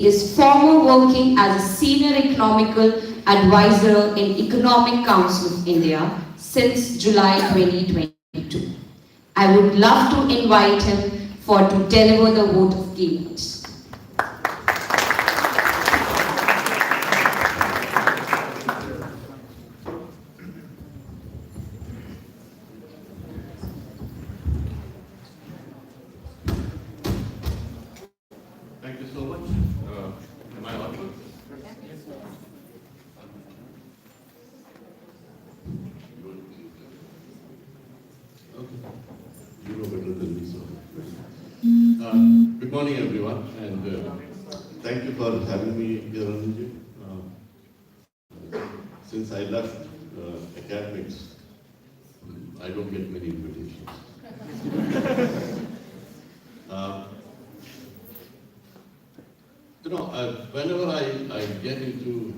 is former working as a senior economical advisor in Economic Council of India since July 2022. I would love to invite him for to deliver the vote of keynotes. Thank you so much. Am I audible? Okay. You know better than me, so. Good morning, everyone, and thank you for having me here, Ananji. Since I left academics, I don't get many invitations. Uh, Whenever I get into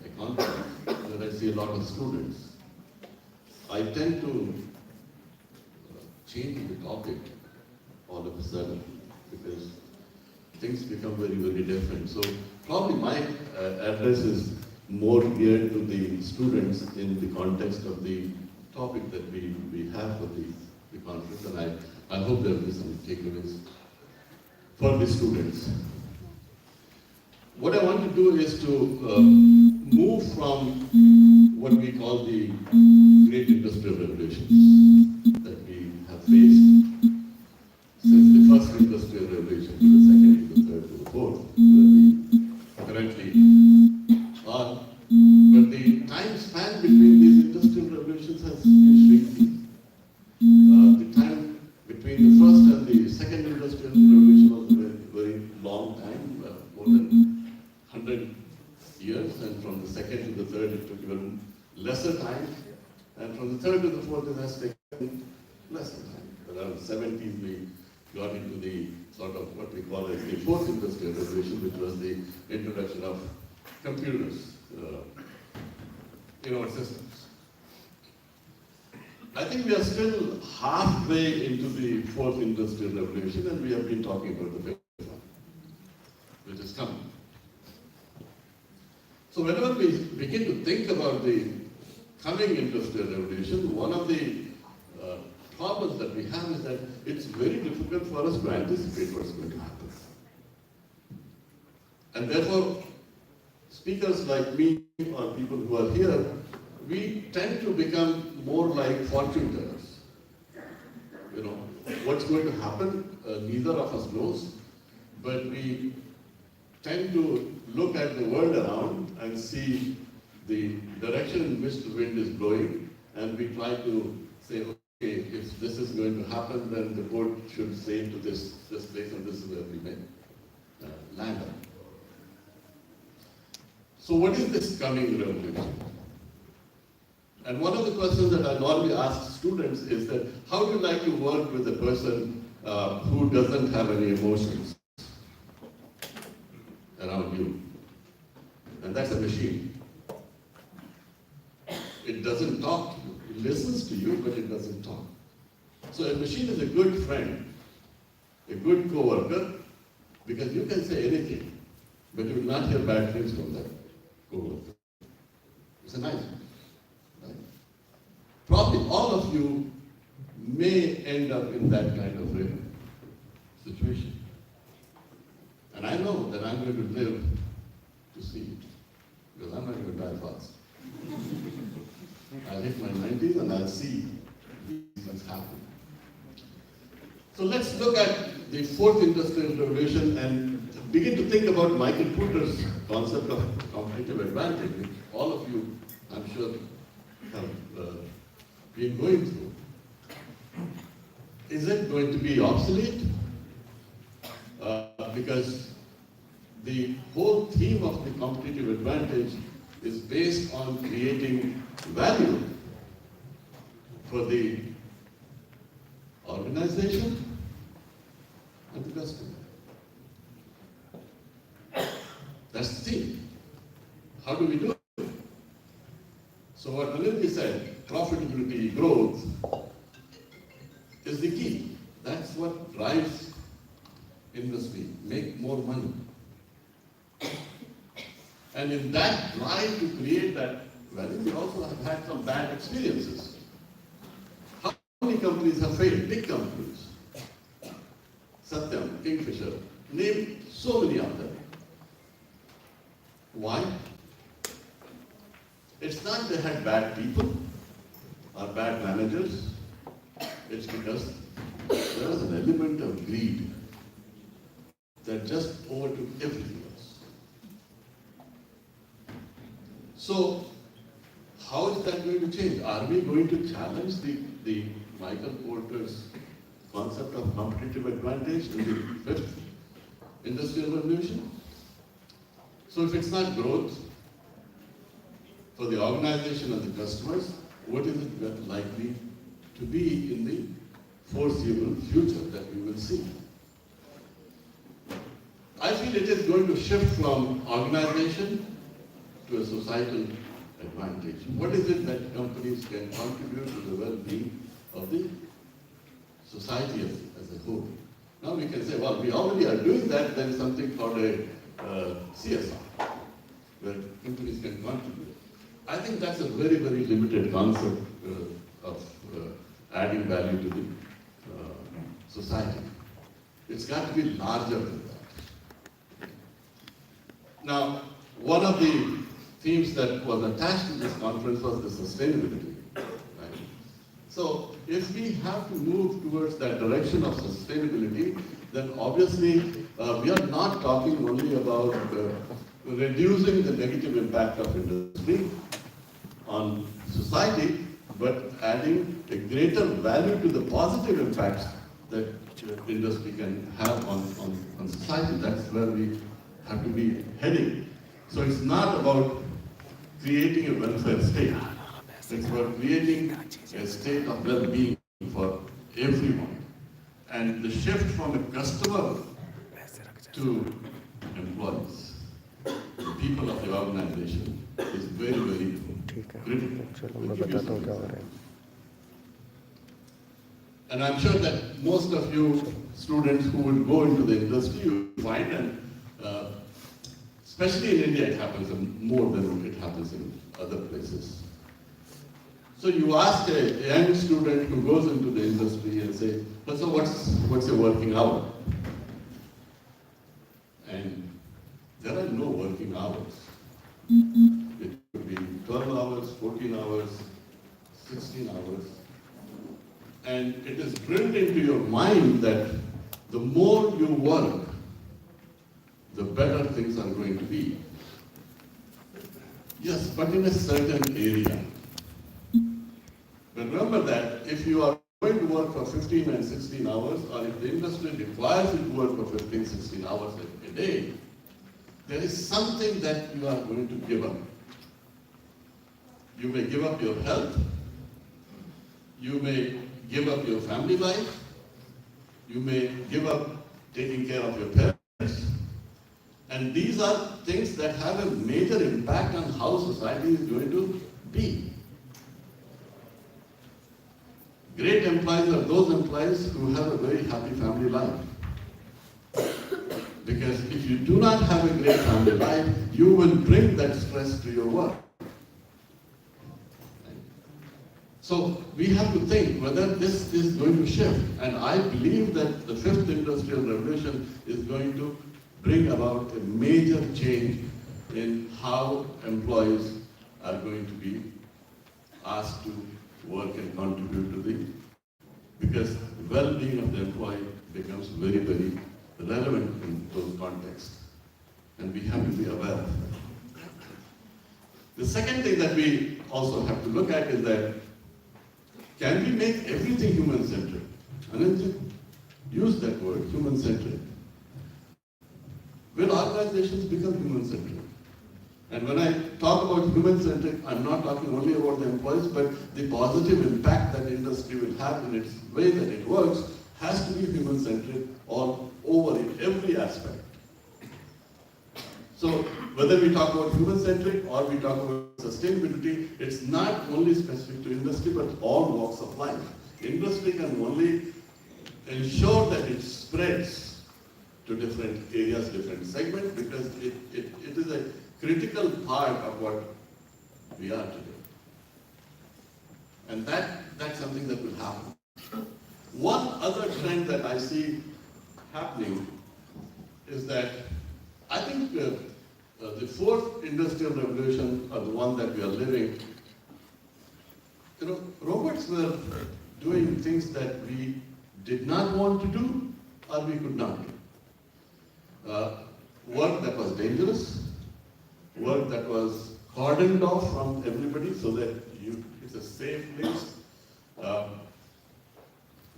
a context where I see a lot of students, I tend to change the topic all of a sudden because things become very, very different. So probably my address is more geared to the students in the context of the topic that we have for the conference, and I hope there will be some takeaways for the students. What I want to do is to move from what we call the great industrial revolutions that we have faced since the first industrial revolution to the second, to the third, to the fourth, where we currently are. But the time span between these industrial revolutions has been shrinking. The time between the first and the second industrial revolution was a very, very long time, more than 100 years, and from the second to the third it took even lesser time, and from the third to the fourth it has taken lesser time. Around the 70s we got into the sort of what we call as the fourth industrial revolution, which was the introduction of computers in our systems. I think we are still halfway into the fourth industrial revolution, and we have been talking about the fifth one, which is coming. So whenever we begin to think about the coming industrial revolution, one of the problems that we have is that it's very difficult for us to anticipate what's going to happen. And therefore, speakers like me or people who are here, we tend to become more like fortune tellers. You know, what's going to happen, neither of us knows, but we tend to look at the world around and see the direction in which the wind is blowing, and we try to say, okay, if this is going to happen, then the boat should sail to this place, and this is where we may land on. So what is this coming revolution? And one of the questions that I normally ask students is that, how do you like to work with a person who doesn't have any emotions around you? And that's a machine. It doesn't talk to you. It listens to you, but it doesn't talk. So a machine is a good friend, a good co-worker, because you can say anything, but you will not hear bad things from that co-worker. It's a nice one, right? Probably all of you may end up in that kind of a situation. And I know that I'm going to live to see it, because I'm not going to die fast. I'll hit my 90s and I'll see these things happen. So let's look at the fourth industrial revolution and begin to think about Michael Porter's concept of competitive advantage, which all of you, I'm sure, have been going through. Is it going to be obsolete? Because the whole theme of the competitive advantage is based on creating value for the organization and the customer. That's the theme. How do we do it? So what Anil said, profitability, growth, is the key. That's what drives industry, make more money. And in that drive to create that value, we also have had some bad experiences. How many companies have failed? Big companies. Satyam, Kingfisher, name so many of them. Why? It's not they had bad people or bad managers. It's because there was an element of greed that just overtook everything else. So, how is that going to change? Are we going to challenge the Michael Porter's concept of competitive advantage in the fifth industrial revolution? So if it's not growth for the organization and the customers, what is it likely to be in the foreseeable future that we will see? I feel it is going to shift from organization to a societal advantage. What is it that companies can contribute to the well-being of the society as a whole? Now we can say, well, we already are doing that, then something called a CSR, where companies can contribute. I think that's a very, very limited concept of adding value to the society. It's got to be larger than that. Now, one of the themes that was attached to this conference was the sustainability. Right? So, if we have to move towards that direction of sustainability, then obviously we are not talking only about reducing the negative impact of industry on society, but adding a greater value to the positive impacts that industry can have on society. That's where we have to be heading. So it's not about creating a welfare state. It's about creating a state of well-being for everyone. And the shift from a customer to employees, the people of the organization, is very, very critical. And I'm sure that most of you students who will go into the industry, you find, and especially in India, it happens more than it happens in other places. So you ask a young student who goes into the industry and say, well, so what's your working hour? And there are no working hours. It could be 12 hours, 14 hours, 16 hours. And it is drilled into your mind that the more you work, the better things are going to be. Yes, but in a certain area. But remember that if you are going to work for 15 and 16 hours, or if the industry requires you to work for 15, 16 hours a day, there is something that you are going to give up. You may give up your health, you may give up your family life, you may give up taking care of your parents. And these are things that have a major impact on how society is going to be. Great employees are those employees who have a very happy family life. Because if you do not have a great family life, you will bring that stress to your work. So we have to think whether this is going to shift. And I believe that the fifth industrial revolution is going to bring about a major change in how employees are going to be asked to work and contribute to because the well-being of the employee becomes very, very relevant in those contexts. And we have to be aware of that. The second thing that we also have to look at is that can we make everything human-centric? Ananjit used that word, human-centric. Will organizations become human-centric? And when I talk about human-centric, I'm not talking only about the employees, but the positive impact that industry will have in its way that it works has to be human-centric all over in every aspect. So whether we talk about human-centric or we talk about sustainability, it's not only specific to industry, but all walks of life. Industry can only ensure that it spreads to different areas, different segments, because it is a critical part of what we are today. And that's something that will happen. One other trend that I see happening is that I think the fourth industrial revolution, or the one that we are living, robots were doing things that we did not want to do or we could not do. Work that was dangerous, work that was cordoned off from everybody so that it's a safe place.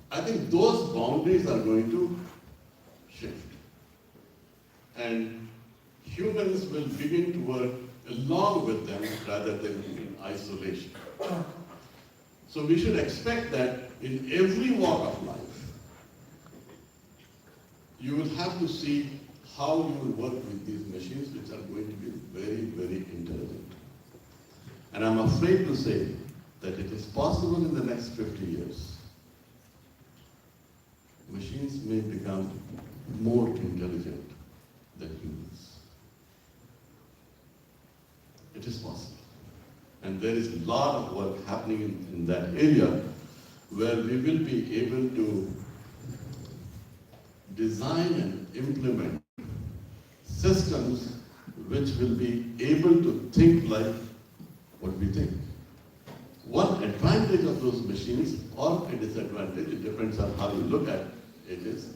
I think those boundaries are going to shift. And humans will begin to work along with them rather than in isolation. So we should expect that in every walk of life, you will have to see how you will work with these machines, which are going to be very, very intelligent. And I'm afraid to say that it is possible in the next 50 years, machines may become more intelligent than humans. It is possible. And there is a lot of work happening in that area where we will be able to design and implement systems which will be able to think like what we think. One advantage of those machines, or a disadvantage, it depends on how you look at it, is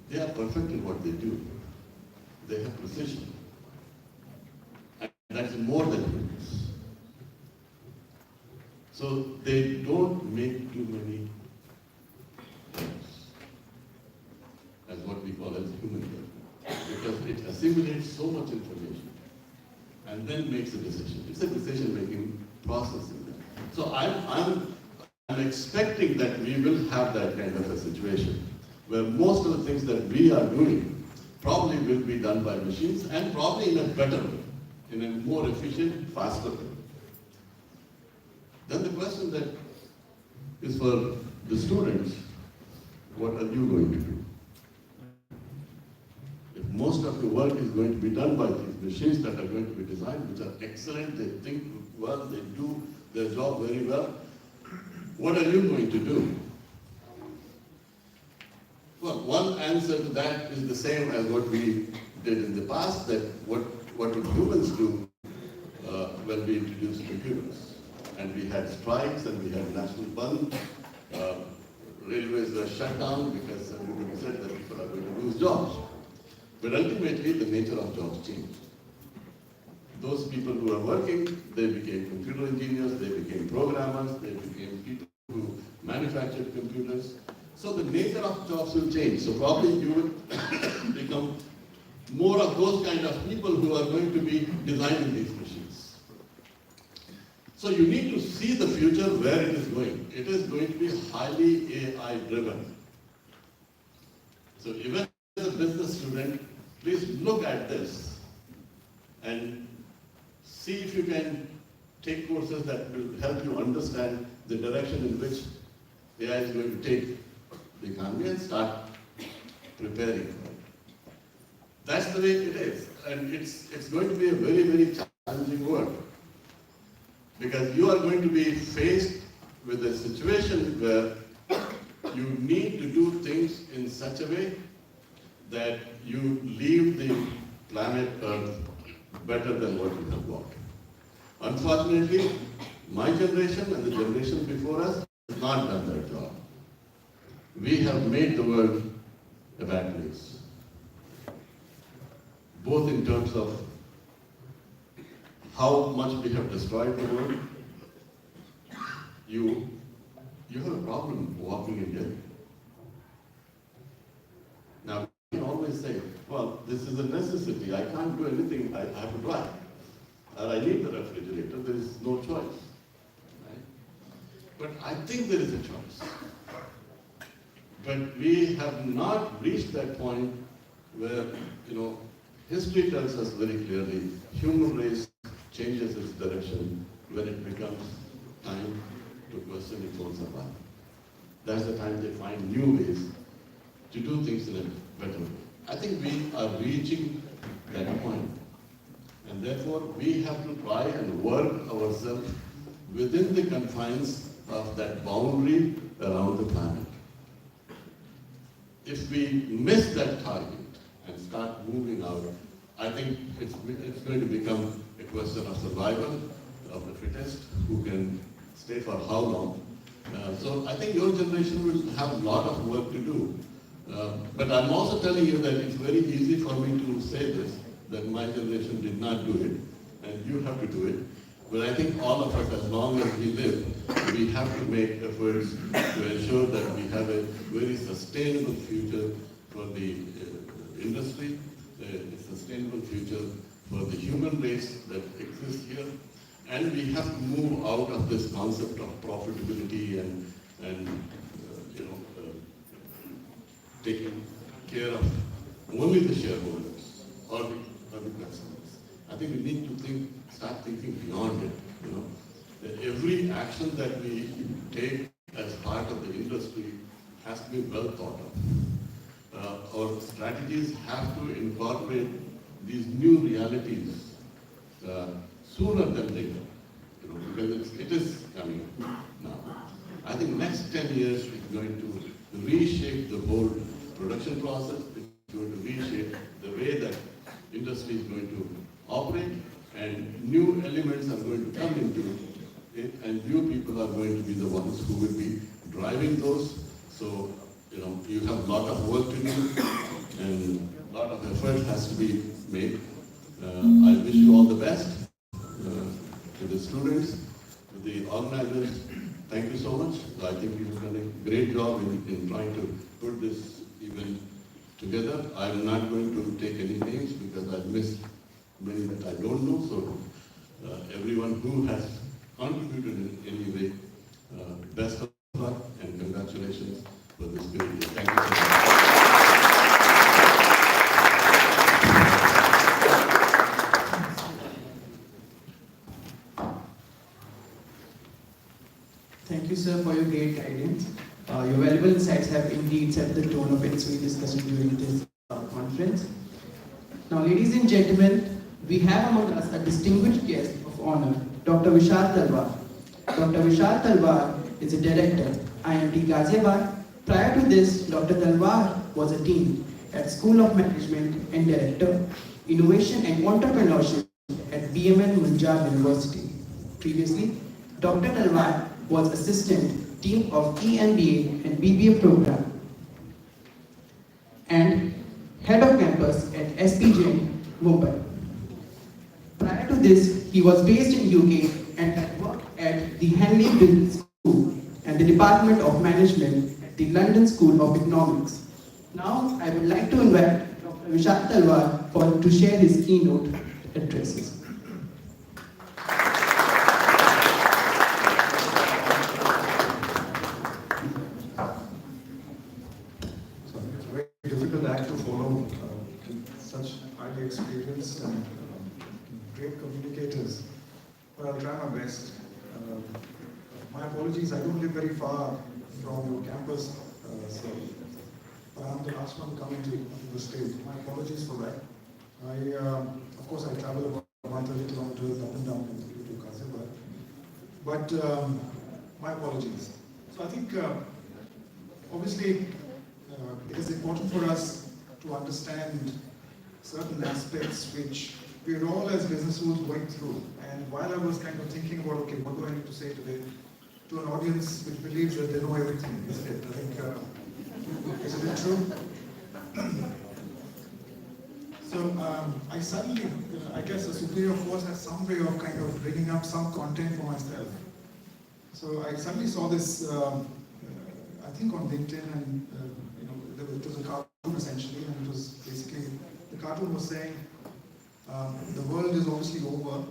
they are perfect in what they do. They have precision. And that's more than humans. So they don't make too many errors, as what we call as human error, because it assimilates so much information and then makes a decision. It's a decision-making process in there. So I'm expecting that we will have that kind of a situation where most of the things that we are doing probably will be done by machines, and probably in a better way, in a more efficient, faster way. Then the question that is for the students, what are you going to do? If most of the work is going to be done by these machines that are going to be designed, which are excellent, they think well, they do their job very well, what are you going to do? Well, one answer to that is the same as what we did in the past, that what would humans do when we introduced computers? And we had strikes and we had national bund, railways were shut down because everybody said that people are going to lose jobs. But ultimately, the nature of jobs changed. Those people who are working, they became computer engineers, they became programmers, they became people who manufactured computers. So the nature of jobs will change. So probably you will become more of those kind of people who are going to be designing these machines. So you need to see the future where it is going. It is going to be highly AI driven. So even as a business student, please look at this and see if you can take courses that will help you understand the direction in which AI is going to take the economy and start preparing for it. That's the way it is. And it's going to be a very, very challenging work. Because you are going to be faced with a situation where you need to do things in such a way that you leave the planet Earth better than what you have got. Unfortunately, my generation and the generation before us has not done that job. We have made the world a bad place, both in terms of how much we have destroyed the world. You have a problem walking in Delhi. Now, you can always say, well, this is a necessity. I can't do anything. I have to drive. Or I need the refrigerator. There is no choice. Right? But I think there is a choice. But we have not reached that point where, history tells us very clearly, human race changes its direction when it becomes time to question its own survival. That's the time they find new ways to do things in a better way. I think we are reaching that point. And therefore, we have to try and work ourselves within the confines of that boundary around the planet. If we miss that target and start moving out, I think it's going to become a question of survival of the fittest, who can stay for how long. So I think your generation will have a lot of work to do. But I'm also telling you that it's very easy for me to say this, that my generation did not do it, and you have to do it. But I think all of us, as long as we live, we have to make efforts to ensure that we have a very sustainable future for the industry, a sustainable future for the human race that exists here. And we have to move out of this concept of profitability and taking care of only the shareholders or the customers. I think we need to start thinking beyond it. That every action that we take as part of the industry has to be well thought of. Our strategies have to incorporate these new realities sooner than later, because it is coming now. I think next 10 years is going to reshape the whole production process. It's going to reshape the way that industry is going to operate, and new elements are going to come into it, and new people are going to be the ones who will be driving those. So, you have a lot of work to do, and a lot of effort has to be made. I wish you all the best. To the students, to the organizers, thank you so much. I think you've done a great job in trying to put this event together. I'm not going to take any names because I've missed many that I don't know. So everyone who has contributed in any way, best of luck and congratulations for this great year. Thank you so much. Thank you, sir, for your great guidance. Your valuable insights have indeed set the tone of ensuing discussion during this conference. Now, ladies and gentlemen, we have among us a distinguished guest of honor, Dr. Vishal Talwar. Dr. Vishal Talwar is a director, IMT Ghaziabad. Prior to this, Dr. Talwar was a dean at School of Management and director, Innovation and Entrepreneurship at BMN Punjab University. Previously, Dr. Talwar was assistant dean of EMBA and BBA program and head of campus at SP Jain, Mumbai. Prior to this, he was based in UK and had worked at the Henley Business School and the Department of Management at the London School of Economics. Now, I would like to invite Dr. Vishal Talwar to share his keynote addresses. Difficult act to follow such highly experienced and great communicators, but I'll try my best. My apologies, I don't live very far from your campus, but I'm the last one coming to the stage. My apologies for that. Of course, I travel about 130 kilometers up and down to Ghaziabad, but my apologies. So I think, obviously, it is important for us to understand certain aspects which we're all as business schools going through. And while I was kind of thinking about, okay, what do I need to say today to an audience which believes that they know everything, isn't it? I think, isn't it true? So I suddenly, I guess a superior force has some way of kind of bringing up some content for myself. So I suddenly saw this, I think on LinkedIn, and it was a cartoon essentially, and it was basically, the cartoon was saying, the world is obviously over,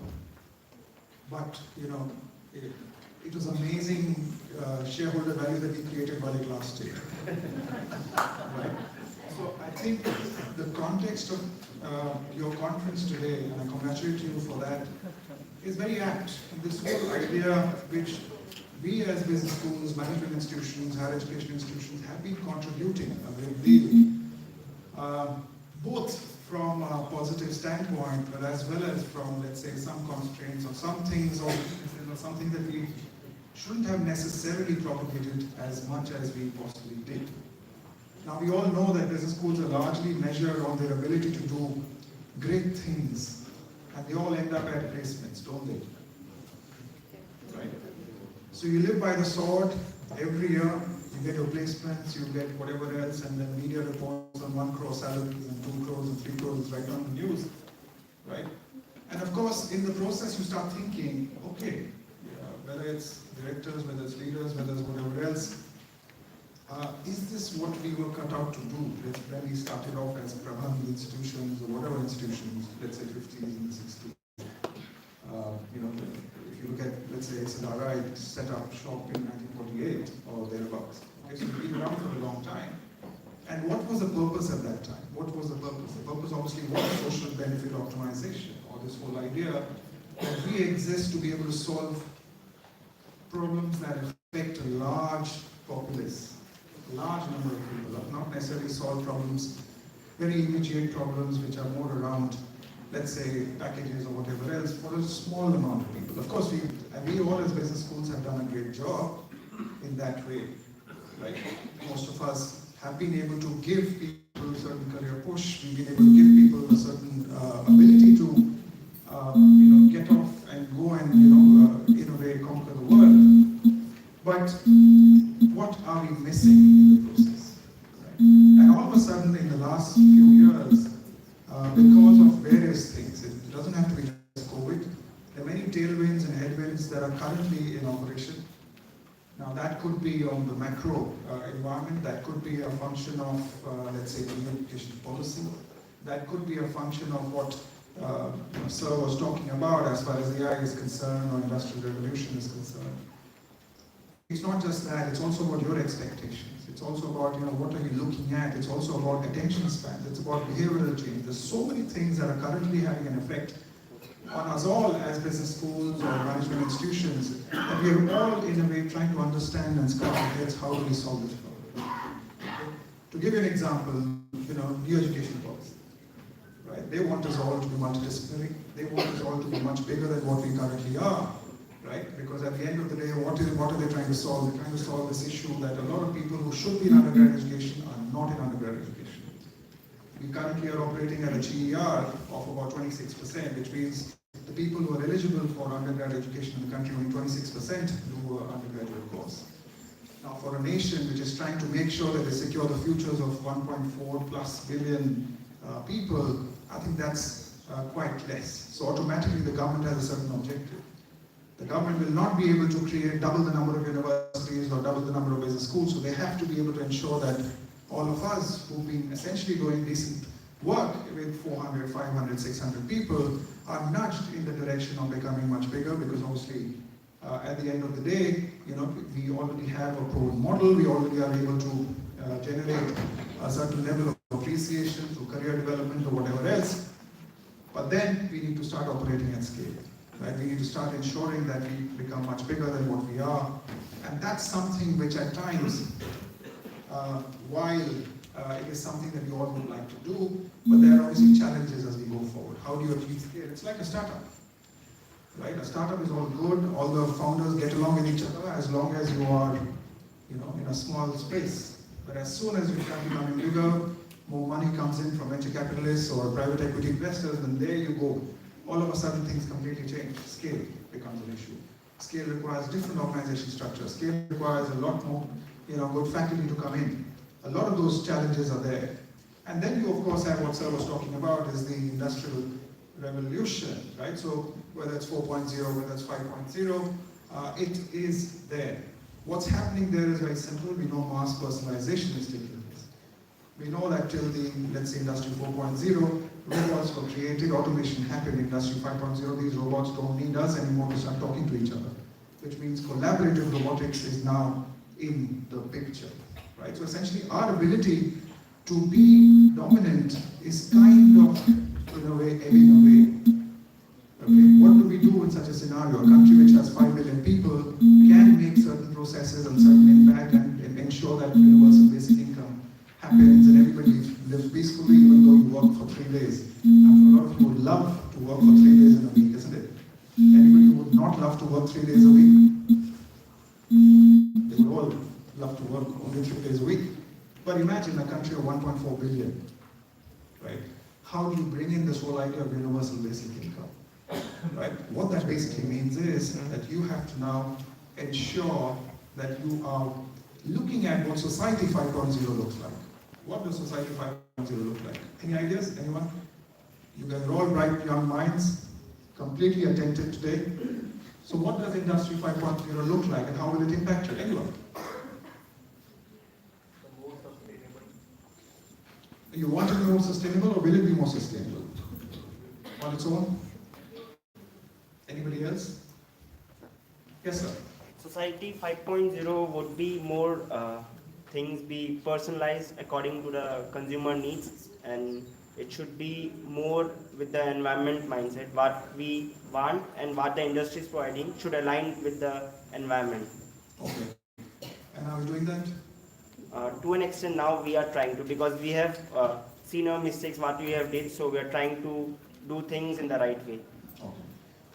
but it was amazing shareholder value that we created while it lasted. Right? So I think the context of your conference today, and I congratulate you for that, is very apt. And this whole idea which we as business schools, management institutions, higher education institutions have been contributing a great deal, both from a positive standpoint, but as well as from, let's say, some constraints or some things, or something that we shouldn't have necessarily propagated as much as we possibly did. Now, we all know that business schools are largely measured on their ability to do great things, and they all end up at placements, don't they? Right? So you live by the sword every year, you get your placements, you get whatever else, and then media reports on 1 crore salaries and 2 crores and 3 crores right on the news, right? And of course, in the process, you start thinking, okay, whether it's directors, whether it's leaders, whether it's whatever else, is this what we were cut out to do when we started off as Prabandh institutions or whatever institutions, let's say 50s and 60s? If you look at, let's say, SLRI set up shop in 1948 or thereabouts. Okay, so we've been around for a long time. And what was the purpose at that time? What was the purpose? The purpose obviously was social benefit optimization, or this whole idea that we exist to be able to solve problems that affect a large populace, a large number of people, not necessarily solve problems, very immediate problems which are more around, let's say, packages or whatever else, for a small amount of people. Of course, we all as business schools have done a great job in that way. Right? Most of us have been able to give people a certain career push, we've been able to give people a certain ability to get off and go and in a way conquer the world. But what are we missing in the process? Right? And all of a sudden in the last few years, because of various things, it doesn't have to be just COVID, there are many tailwinds and headwinds that are currently in operation. Now that could be on the macro environment, that could be a function of, let's say, the education policy, that could be a function of what Sir was talking about as far as AI is concerned or industrial revolution is concerned. It's not just that, it's also about your expectations. It's also about, what are you looking at? It's also about attention spans. It's about behavioral change. There's so many things that are currently having an effect on us all as business schools or management institutions, that we are all in a way trying to understand and scratch our heads, how do we solve this problem? To give you an example, new education policy. Right? They want us all to be multidisciplinary. They want us all to be much bigger than what we currently are. Right? Because at the end of the day, what are they trying to solve? They're trying to solve this issue that a lot of people who should be in undergrad education are not in undergrad education. We currently are operating at a GER of about 26%, which means the people who are eligible for undergrad education in the country, only 26% do an undergraduate course. Now, for a nation which is trying to make sure that they secure the futures of 1.4 plus billion people, I think that's quite less. So automatically the government has a certain objective. The government will not be able to create double the number of universities or double the number of business schools, so they have to be able to ensure that all of us who've been essentially doing decent work with 400, 500, 600 people are nudged in the direction of becoming much bigger, because obviously at the end of the day, we already have a proven model, we already are able to generate a certain level of appreciation through career development or whatever else, but then we need to start operating at scale. Right? We need to start ensuring that we become much bigger than what we are, and that's something which at times, while it is something that we all would like to do, but there are obviously challenges as we go forward. How do you achieve scale? It's like a startup, right? A startup is all good, all the founders get along with each other as long as you are, in a small space. But as soon as you start becoming bigger, more money comes in from venture capitalists or private equity investors, and there you go. All of a sudden things completely change. Scale becomes an issue. Scale requires different organization structure. Scale requires a lot more, good faculty to come in. A lot of those challenges are there. And then you of course have what Sir was talking about is the industrial revolution, right? So whether it's 4.0, whether it's 5.0, it is there. What's happening there is very simple. We know mass personalization is taking place. We know that till the, let's say, Industry 4.0, robots were created, automation happened. Industry 5.0, these robots don't need us anymore to start talking to each other, which means collaborative robotics is now in the picture, right? So essentially our ability to be dominant is kind of, in a way, ebbing away. Okay? What do we do in such a scenario? A country which has 5 million people can make certain processes and certain impact and ensure that universal basic income happens and everybody lives peacefully even though you work for 3 days. love to work for 3 days in a week, isn't it? Anybody would not love to work 3 days a week? They would all love to work only 3 days a week. But imagine a country of 1.4 billion, right? How do you bring in this whole idea of universal basic income, right? What that basically means is that you have to now ensure that you are looking at what Society 5.0 looks like. What does Society 5.0 look like? Any ideas? Anyone? You guys are all bright young minds, completely attentive today. So what does Industry 5.0 look like and how will it impact you? Anyone? You want it to be more sustainable or will it be more sustainable? On its own? Anybody else? Yes, sir. Society 5.0 would be more things be personalized according to the consumer needs, and it should be more with the environment mindset. What we want and what the industry is providing should align with the environment. Okay. And are we doing that? To an extent now we are trying to, because we have seen our mistakes what we have did, so we are trying to do things in the right way. Okay.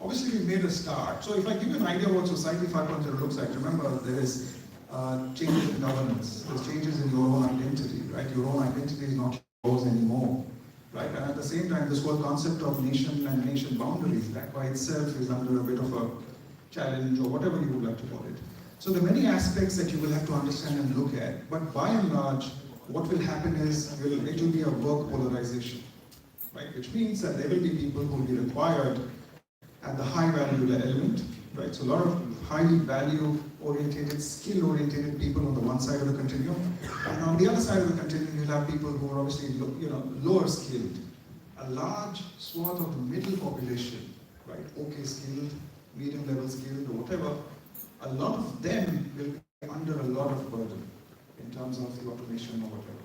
Obviously we made a start. So if I give you an idea of what Society 5.0 looks like, remember there is changes in governance, there's changes in your own identity, right? Your own identity is not yours anymore, right? And at the same time, this whole concept of nation and nation boundaries, that by itself is under a bit of a challenge or whatever you would like to call it. So there are many aspects that you will have to understand and look at, but by and large, what will happen is it will be a work polarization, right? Which means that there will be people who will be required at the high value element, right? So a lot of highly value oriented, skill oriented people on the one side of the continuum, and on the other side of the continuum you'll have people who are obviously lower skilled. A large swath of the middle population, right? Okay skilled, medium level skilled, or whatever. A lot of them will be under a lot of burden in terms of the automation or whatever.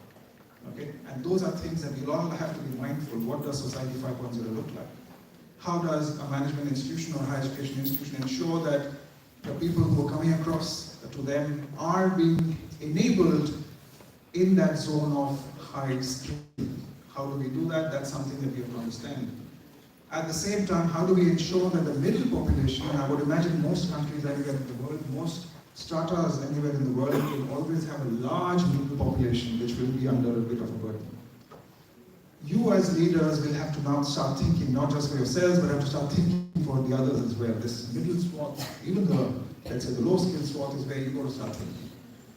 Okay? And those are things that we'll all have to be mindful. What does Society 5.0 look like? How does a management institution or higher education institution ensure that the people who are coming across to them are being enabled in that zone of high skill? How do we do that? That's something that we have to understand. At the same time, how do we ensure that the middle population, and I would imagine most countries anywhere in the world, most stratas anywhere in the world will always have a large middle population which will be under a bit of a burden. You as leaders will have to now start thinking, not just for yourselves, but have to start thinking for the others as well. This middle swath, even the, let's say the low skill swath is where you've got to start thinking.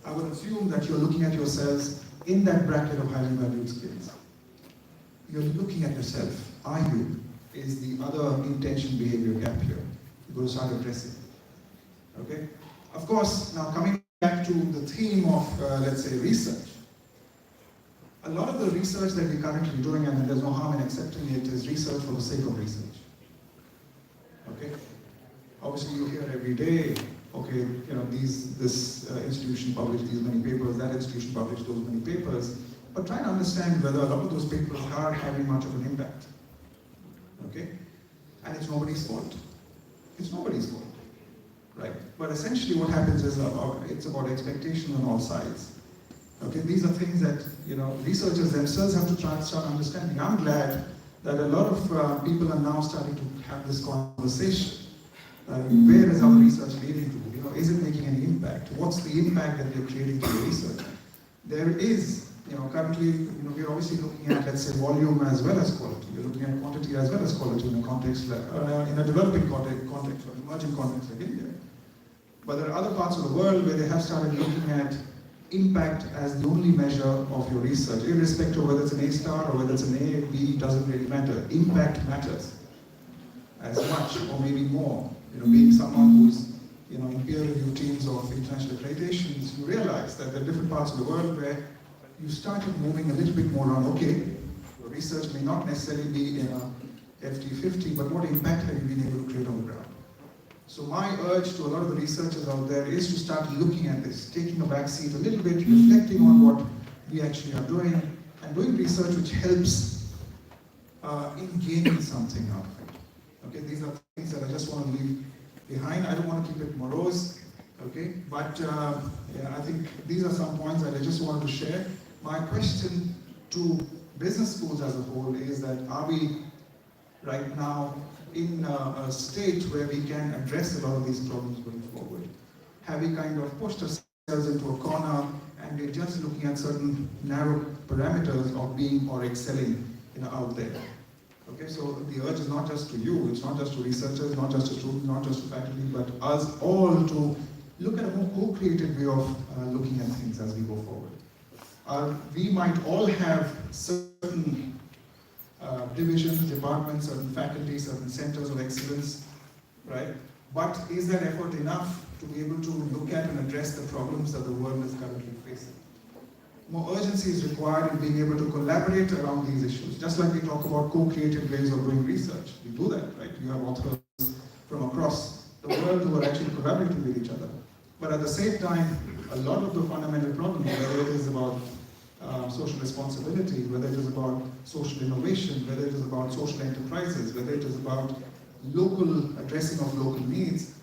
I would assume that you're looking at yourselves in that bracket of highly valued skills. You're looking at yourself. Are you? Is the other intention behavior gap here? You've got to start addressing. Okay? Of course, now coming back to the theme of, let's say, research. A lot of the research that we're currently doing, and there's no harm in accepting it, is research for the sake of research. Okay? Obviously, you hear every day, okay, this institution published these many papers, that institution published those many papers, but try to understand whether a lot of those papers are having much of an impact. Okay? And it's nobody's fault. It's nobody's fault, right? But essentially what happens is it's about expectation on all sides. Okay, these are things that, researchers themselves have to try and start understanding. I'm glad that a lot of people are now starting to have this conversation. Where is our research leading to? Is it making any impact? What's the impact that we're creating through research? There is, currently, we're obviously looking at, let's say, volume as well as quality. We're looking at quantity as well as quality in a context, in a developing context or emerging context like India. But there are other parts of the world where they have started looking at impact as the only measure of your research, irrespective of whether it's an A star or whether it's an A, B, doesn't really matter. Impact matters as much or maybe more. Being someone who's in peer review teams of international accreditations, you realize that there are different parts of the world where you started moving a little bit more on, okay, your research may not necessarily be in a FT50, but what impact have you been able to create on the ground? So my urge to a lot of the researchers out there is to start looking at this, taking a back seat a little bit, reflecting on what we actually are doing, and doing research which helps in gaining something out of it. Okay, these are things that I just want to leave behind. I don't want to keep it morose, okay? But I think these are some points that I just wanted to share. My question to business schools as a whole is that are we right now in a state where we can address a lot of these problems going forward? Have we kind of pushed ourselves into a corner and we're just looking at certain narrow parameters of being or excelling out there? Okay, so the urge is not just to you, it's not just to researchers, not just to students, not just to faculty, but us all to look at a more co-creative way of looking at things as we go forward. We might all have certain divisions, departments, certain faculties, certain centers of excellence, right? But is that effort enough to be able to look at and address the problems that the world is currently facing? More urgency is required in being able to collaborate around these issues. Just like we talk about co-creative ways of doing research. We do that, right? You have authors from across the world who are actually collaborating with each other. But at the same time, a lot of the fundamental problems, whether it is about social responsibility, whether it is about social innovation, whether it is about social enterprises, whether it is about addressing of local needs,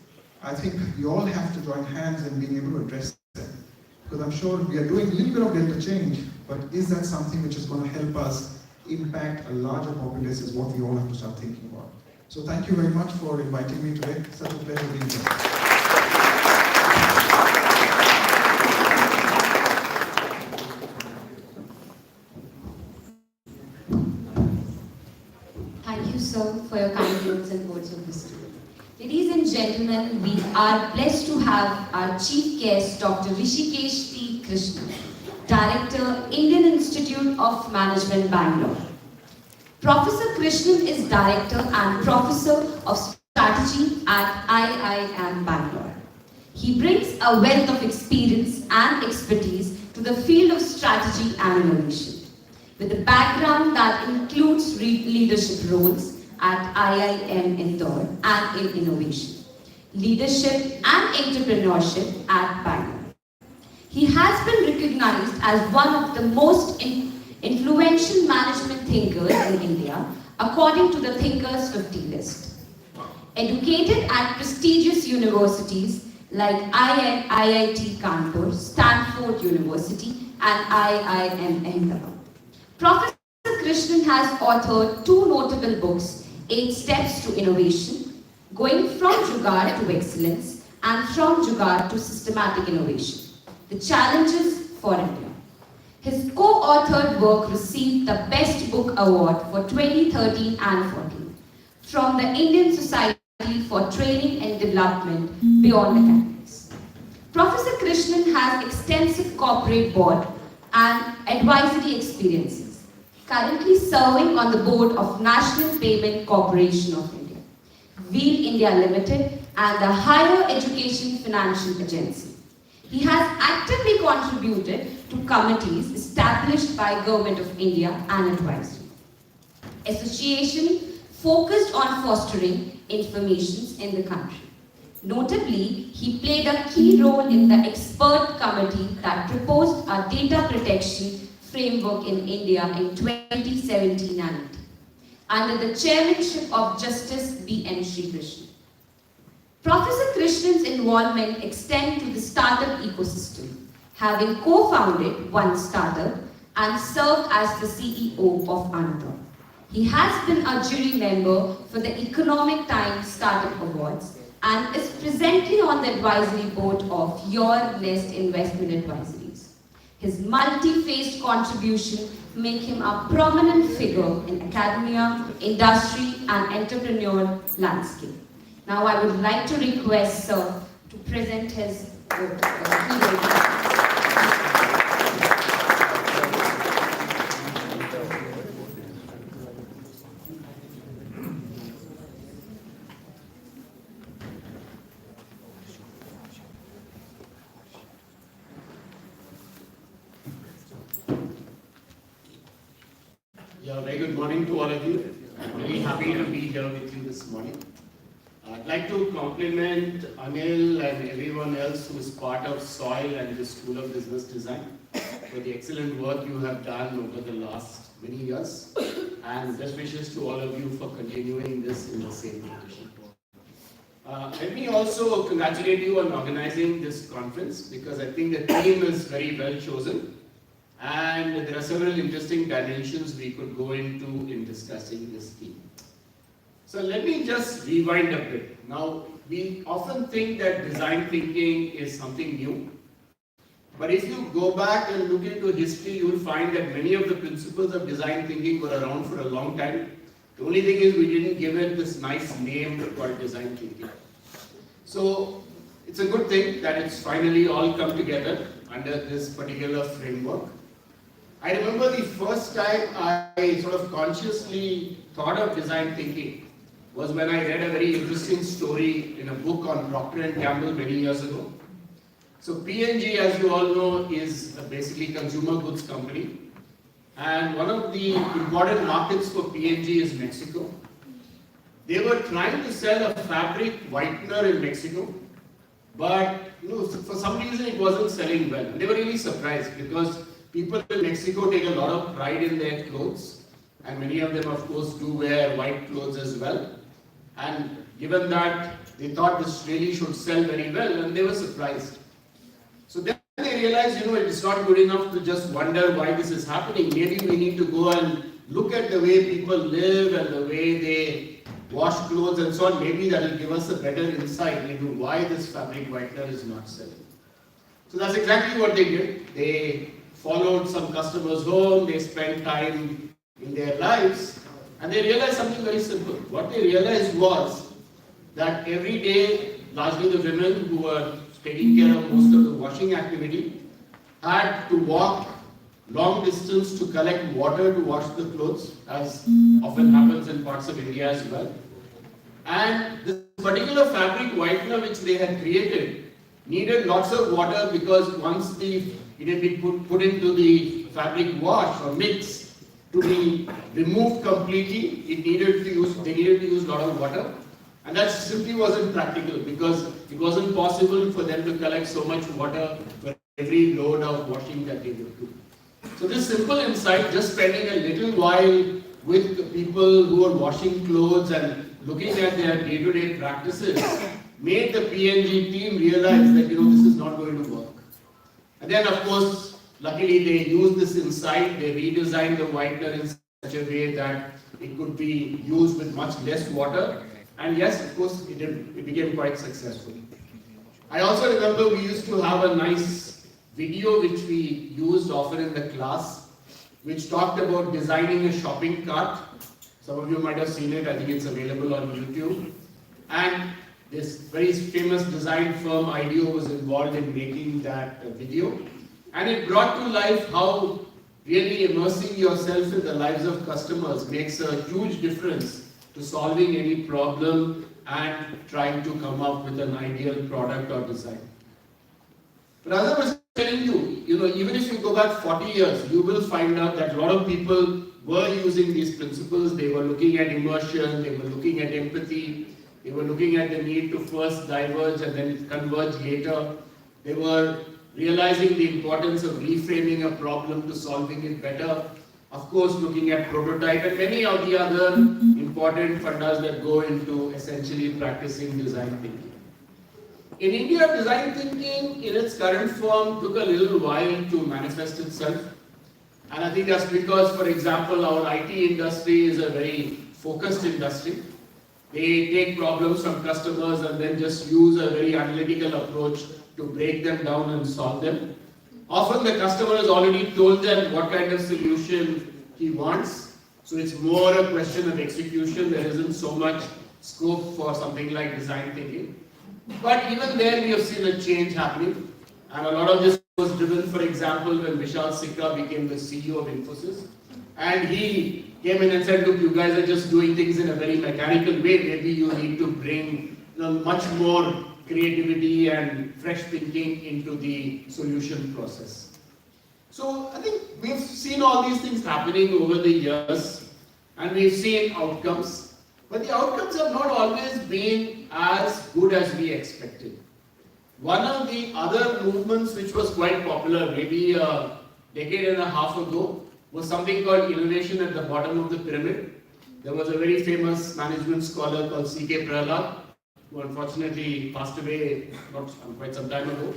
I think we all have to join hands in being able to address them. Because I'm sure we are doing a little bit of delta change, but is that something which is going to help us impact a larger populace is what we all have to start thinking about. So thank you very much for inviting me today. Such a pleasure being here. Thank you, sir, for your kind words and words of wisdom. Ladies and gentlemen, we are blessed to have our chief guest, Dr. Rishikesh P. Krishnan, Director, Indian Institute of Management, Bangalore. Professor Krishnan is Director and Professor of Strategy at IIM Bangalore. He brings a wealth of experience and expertise to the field of strategy and innovation, with a background that includes leadership roles at IIM Indore and in innovation, leadership and entrepreneurship at Bangalore. He has been recognized as one of the most influential management thinkers in India according to the Thinkers 50 list. Educated at prestigious universities like IIT Kanpur, Stanford University and IIM Ahmedabad, Professor Krishnan has authored 2 notable books, 8 Steps to Innovation, Going from Jugaad to Excellence, and From Jugaad to Systematic Innovation, The Challenges for India. His co-authored work received the Best Book Award for 2013 and 14 from the Indian Society for Training and Development Beyond Academics. Professor Krishnan has extensive corporate board and advisory experiences, currently serving on the board of National Payment Corporation of India, Wheel India Limited, and the Higher Education Financial Agency. He has actively contributed to committees established by Government of India and advisory. Association focused on fostering information in the country. Notably, he played a key role in the expert committee that proposed a data protection framework in India in 2017 and 18, under the chairmanship of Justice B.N. Sri Krishnan. Professor Krishnan's involvement extends to the startup ecosystem, having co-founded one startup and served as the CEO of another. He has been a jury member for the Economic Times Startup Awards and is presently on the advisory board of Your Nest Investment Advisories. His multi-faced contribution make him a prominent figure in academia, industry and entrepreneurial landscape. Now I would like to request Sir to present his keynote. Yeah, very good morning to all of you. I'm very happy to be here with you this morning. I'd like to compliment Anil and everyone else who is part of SOIL and the School of Business Design for the excellent work you have done over the last many years, and best wishes to all of you for continuing this in the same tradition. Let me also congratulate you on organizing this conference, because I think the theme is very well chosen. And there are several interesting dimensions we could go into in discussing this theme. So let me just rewind a bit. Now, we often think that design thinking is something new. But if you go back and look into history, you will find that many of the principles of design thinking were around for a long time. The only thing is we didn't give it this nice name called design thinking. So it's a good thing that it's finally all come together under this particular framework. I remember the first time I sort of consciously thought of design thinking was when I read a very interesting story in a book on Procter & Gamble many years ago. So P&G, as you all know, is basically consumer goods company. And one of the important markets for P&G is Mexico. They were trying to sell a fabric whitener in Mexico, but for some reason it wasn't selling well. And they were really surprised because people in Mexico take a lot of pride in their clothes, and many of them, of course, do wear white clothes as well. And given that, they thought this really should sell very well, and they were surprised. So then they realized, it's not good enough to just wonder why this is happening. Maybe we need to go and look at the way people live and the way they wash clothes and so on. Maybe that will give us a better insight into why this fabric whitener is not selling. So that's exactly what they did. They followed some customers home, they spent time in their lives, and they realized something very simple. What they realized was that every day, largely the women who were taking care of most of the washing activity had to walk long distance to collect water to wash the clothes, as often happens in parts of India as well. And this particular fabric whitener which they had created needed lots of water because once it had been put into the fabric wash or mix to be removed completely, they needed to use a lot of water. And that simply wasn't practical because it wasn't possible for them to collect so much water for every load of washing that they would do. So this simple insight, just spending a little while with the people who are washing clothes and looking at their day-to-day practices, made the P&G team realize that this is not going to work. And then of course, luckily they used this insight, they redesigned the whitener in such a way that it could be used with much less water. And yes, of course, it became quite successful. I also remember we used to have a nice video which we used often in the class, which talked about designing a shopping cart. Some of you might have seen it, I think it's available on YouTube. And this very famous design firm, IDEO, was involved in making that video. And it brought to life how really immersing yourself in the lives of customers makes a huge difference to solving any problem and trying to come up with an ideal product or design. But as I was telling you, even if you go back 40 years, you will find out that a lot of people were using these principles. They were looking at immersion, they were looking at empathy, they were looking at the need to first diverge and then converge later. They were realizing the importance of reframing a problem to solving it better. Of course, looking at prototype and many of the other important fundas that go into essentially practicing design thinking. In India, design thinking in its current form took a little while to manifest itself. And I think that's because, for example, our IT industry is a very focused industry. They take problems from customers and then just use a very analytical approach to break them down and solve them. Often the customer has already told them what kind of solution he wants. So it's more a question of execution. There isn't so much scope for something like design thinking. But even there we have seen a change happening. And a lot of this was driven, for example, when Vishal Sikka became the CEO of Infosys. And he came in and said, look, you guys are just doing things in a very mechanical way. Maybe you need to bring much more creativity and fresh thinking into the solution process. So I think we've seen all these things happening over the years and we've seen outcomes, but the outcomes have not always been as good as we expected. One of the other movements which was quite popular maybe a decade and a half ago was something called innovation at the bottom of the pyramid. There was a very famous management scholar called C.K. Prahalad, who unfortunately passed away quite some time ago.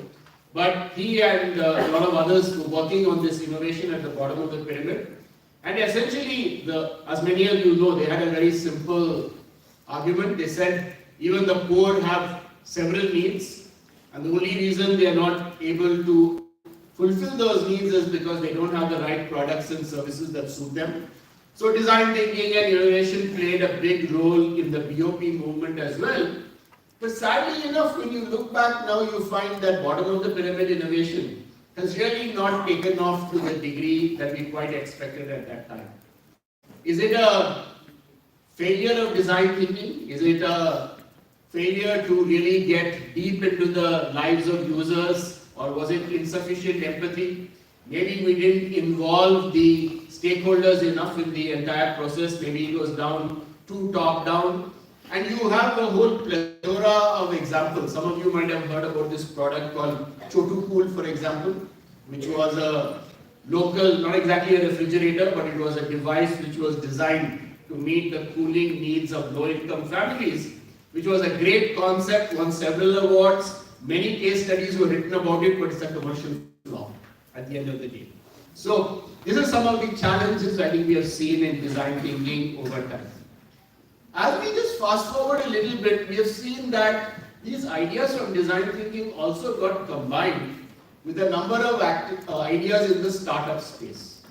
But he and a lot of others were working on this innovation at the bottom of the pyramid. And essentially, as many of you know, they had a very simple argument. They said even the poor have several needs, and the only reason they are not able to fulfill those needs is because they don't have the right products and services that suit them. So design thinking and innovation played a big role in the BOP movement as well. But sadly enough, when you look back now, you find that bottom of the pyramid innovation has really not taken off to the degree that we quite expected at that time. Is it a failure of design thinking? Is it a failure to really get deep into the lives of users, or was it insufficient empathy? Maybe we didn't involve the stakeholders enough in the entire process. Maybe it was too top down. And you have a whole plethora of examples. Some of you might have heard about this product called Chotu Cool, for example, which was a local, not exactly a refrigerator, but it was a device which was designed to meet the cooling needs of low-income families, which was a great concept, won several awards. Many case studies were written about it, but it's a commercial flop at the end of the day. So these are some of the challenges I think we have seen in design thinking over time. As we just fast forward a little bit, we have seen that these ideas from design thinking also got combined with a number of ideas in the startup space.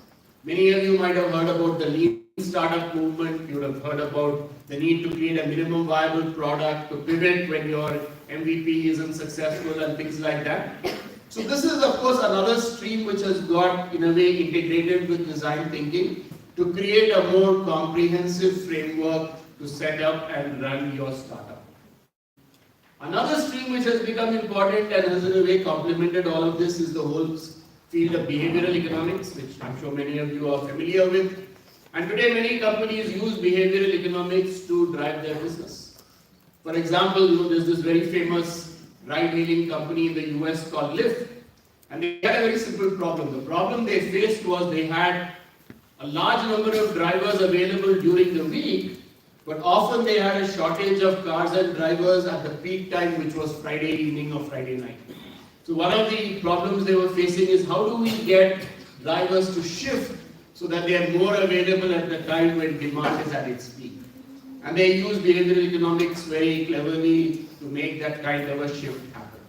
Many of you might have heard about the lean startup movement. You would have heard about the need to create a minimum viable product, to pivot when your MVP isn't successful and things like that. So this is of course another stream which has got in a way integrated with design thinking to create a more comprehensive framework to set up and run your startup. Another stream which has become important and has in a way complemented all of this is the whole field of behavioral economics, which I'm sure many of you are familiar with. And today many companies use behavioral economics to drive their business. For example, there's this very famous ride-hailing company in the US called Lyft, and they had a very simple problem. The problem they faced was they had a large number of drivers available during the week, but often they had a shortage of cars and drivers at the peak time, which was Friday evening or Friday night. So one of the problems they were facing is how do we get drivers to shift so that they are more available at the time when demand is at its peak. And they use behavioral economics very cleverly to make that kind of a shift happen.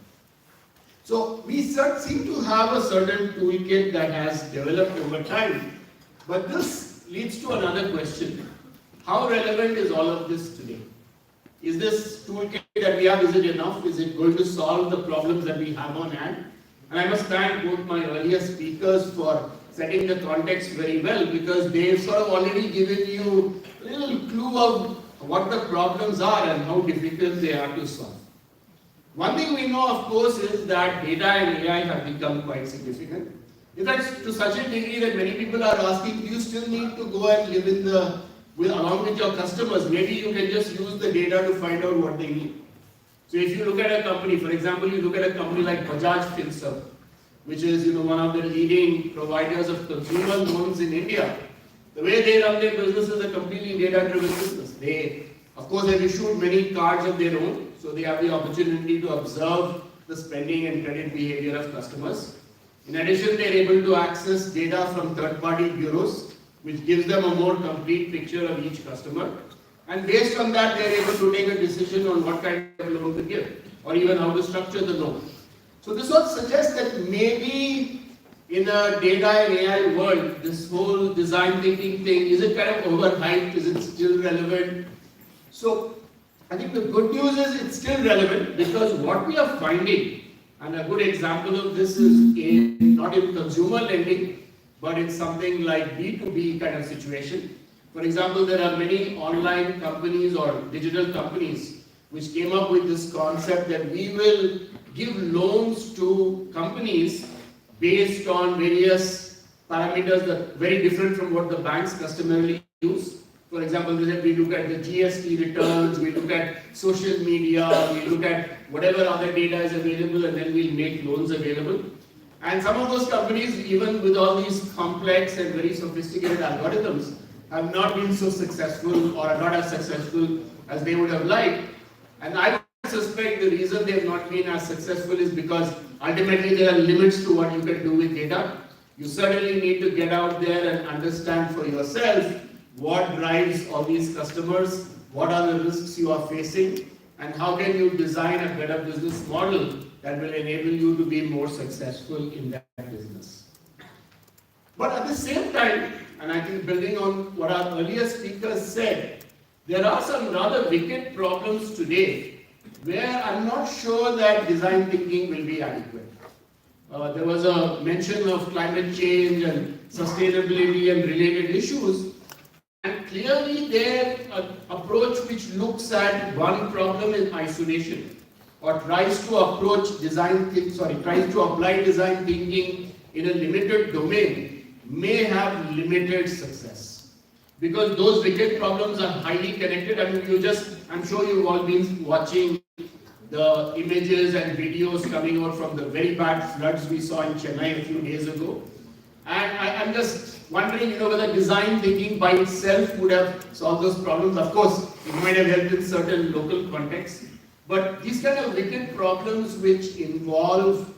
So we seem to have a certain toolkit that has developed over time, but this leads to another question. How relevant is all of this today? Is this toolkit that we have, is it enough? Is it going to solve the problems that we have on hand? And I must thank both my earlier speakers for setting the context very well, because they've sort of already given you a little clue of what the problems are and how difficult they are to solve. One thing we know, of course, is that data and AI have become quite significant. In fact, to such a degree that many people are asking, do you still need to go and live along with your customers? Maybe you can just use the data to find out what they need. So if you look at a company, for example, you look at a company like Bajaj Finserv, which is one of the leading providers of consumer loans in India. The way they run their business is a completely data-driven business. They, of course, have issued many cards of their own, so they have the opportunity to observe the spending and credit behavior of customers. In addition, they are able to access data from third-party bureaus, which gives them a more complete picture of each customer. And based on that, they are able to take a decision on what kind of loan to give, or even how to structure the loan. So this would suggest that maybe in a data and AI world, this whole design thinking thing, is it kind of overhyped? Is it still relevant? So I think the good news is it's still relevant, because what we are finding, and a good example of this is not in consumer lending, but in something like B2B kind of situation. For example, there are many online companies or digital companies which came up with this concept that we will give loans to companies based on various parameters that are very different from what the banks customarily use. For example, we look at the GST returns, we look at social media, we look at whatever other data is available, and then we'll make loans available. And some of those companies, even with all these complex and very sophisticated algorithms, have not been so successful or are not as successful as they would have liked. And I suspect the reason they have not been as successful is because ultimately there are limits to what you can do with data. You certainly need to get out there and understand for yourself what drives all these customers, what are the risks you are facing, and how can you design a better business model that will enable you to be more successful in that business. But at the same time, and I think building on what our earlier speakers said, there are some rather wicked problems today where I'm not sure that design thinking will be adequate. There was a mention of climate change and sustainability and related issues, and clearly their approach which looks at one problem in isolation or tries to apply design thinking in a limited domain may have limited success. Because those wicked problems are highly connected. I mean, I'm sure you've all been watching the images and videos coming out from the very bad floods we saw in Chennai a few days ago. And I'm just wondering, whether design thinking by itself would have solved those problems. Of course, it might have helped in certain local contexts. But these kind of wicked problems which involve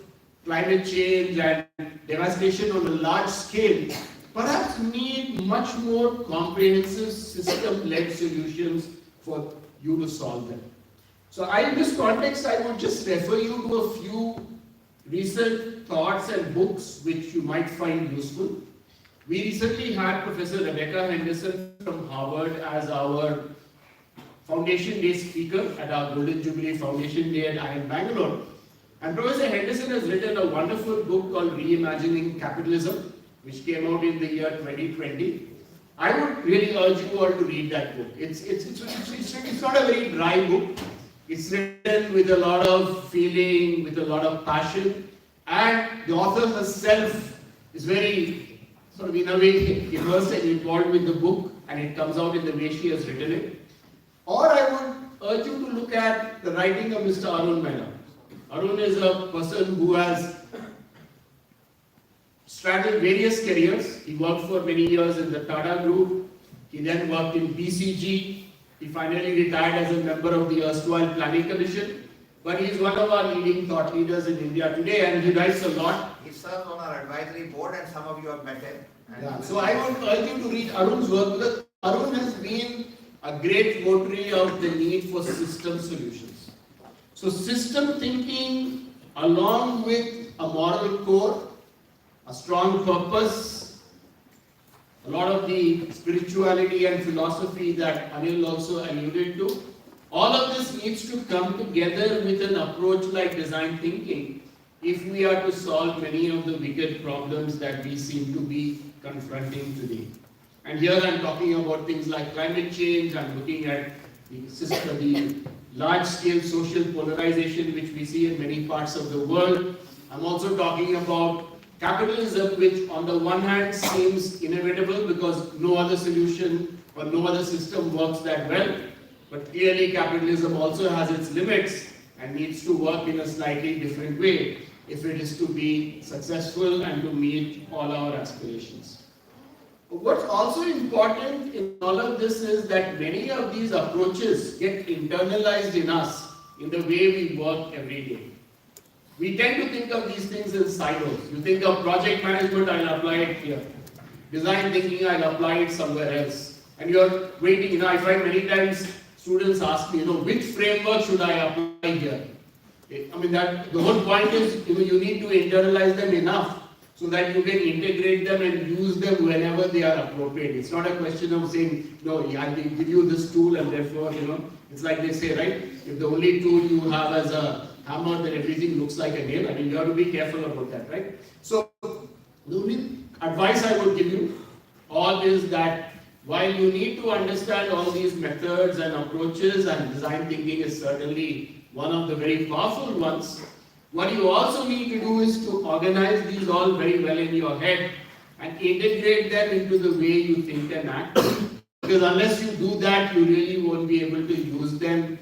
climate change and devastation on a large scale perhaps need much more comprehensive system-led solutions for you to solve them. So in this context, I would just refer you to a few recent thoughts and books which you might find useful. We recently had Professor Rebecca Henderson from Harvard as our Foundation Day speaker at our Golden Jubilee Foundation Day at IIM Bangalore. And Professor Henderson has written a wonderful book called Reimagining Capitalism, which came out in the year 2020. I would really urge you all to read that book. It's not a very dry book. It's written with a lot of feeling, with a lot of passion, and the author herself is very, sort of in a way, immersed and involved with the book, and it comes out in the way she has written it. Or I would urge you to look at the writing of Mr. Arun Mehta. Arun is a person who has straddled various careers. He worked for many years in the Tata Group. He then worked in BCG. He finally retired as a member of the erstwhile Planning Commission. But he is one of our leading thought leaders in India today, and he writes a lot. He serves on our advisory board, and some of you have met him. Yeah. So I would urge you to read Arun's work, because Arun has been a great votary of the need for system solutions. So system thinking, along with a moral core, a strong purpose, a lot of the spirituality and philosophy that Anil also alluded to, all of this needs to come together with an approach like design thinking if we are to solve many of the wicked problems that we seem to be confronting today. And here I'm talking about things like climate change, I'm looking at the large-scale social polarization which we see in many parts of the world. I'm also talking about capitalism, which on the one hand seems inevitable because no other solution or no other system works that well. But clearly capitalism also has its limits and needs to work in a slightly different way if it is to be successful and to meet all our aspirations. What's also important in all of this is that many of these approaches get internalized in us in the way we work every day. We tend to think of these things in silos. You think of project management, I'll apply it here. Design thinking, I'll apply it somewhere else. And you're waiting, I find many times students ask me, which framework should I apply here? I mean, the whole point is, you need to internalize them enough so that you can integrate them and use them whenever they are appropriate. It's not a question of saying, no, I can give you this tool and therefore, it's like they say, right? If the only tool you have as a hammer, then everything looks like a nail. I mean, you have to be careful about that, right? So, the only advice I would give you all is that while you need to understand all these methods and approaches, and design thinking is certainly one of the very powerful ones, what you also need to do is to organize these all very well in your head and integrate them into the way you think and act. Because unless you do that, you really won't be able to use them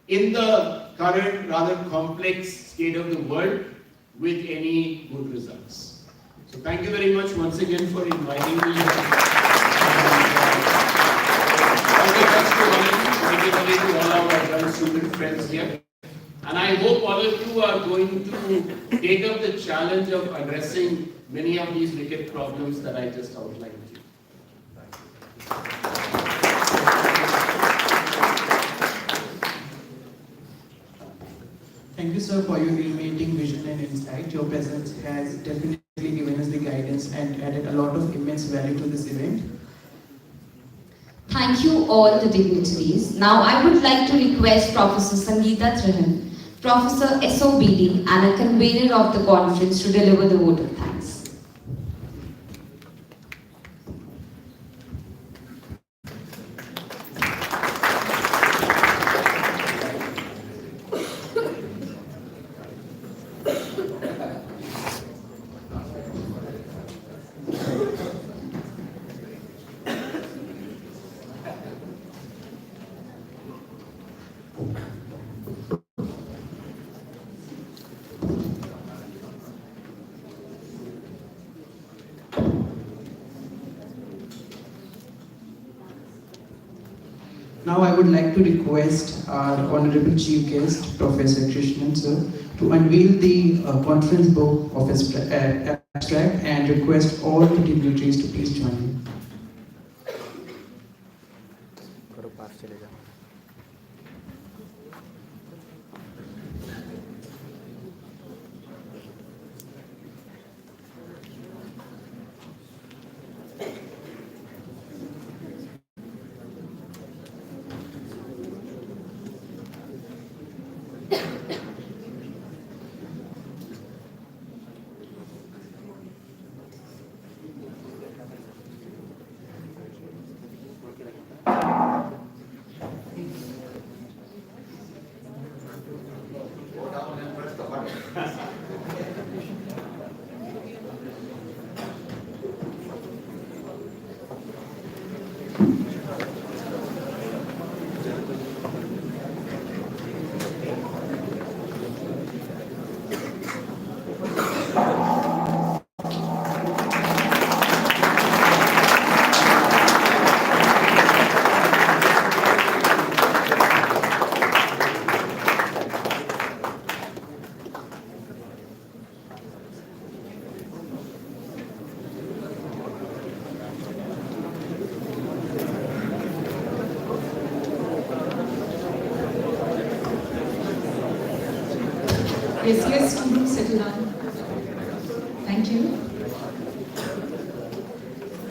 in the current rather complex state of the world with any good results. So thank you very much once again for inviting me. All the best to all of you, particularly to all our adult student friends here. And I hope all of you are going to take up the challenge of addressing many of these wicked problems that I just outlined to you. Thank you, sir, for your illuminating vision and insight. Your presence has definitely given us the guidance and added a lot of immense value to this event. Thank you all the dignitaries. Now I would like to request Professor Sangeeta Trahan, Professor SOBD and a convener of the conference to deliver the vote of thanks. Now I would like to request our Honorable Chief Guest, Professor Krishnan, sir, to unveil the conference book of abstract and request all the dignitaries to please join in. Go down and press the button. Yes, students, settle down. Thank you.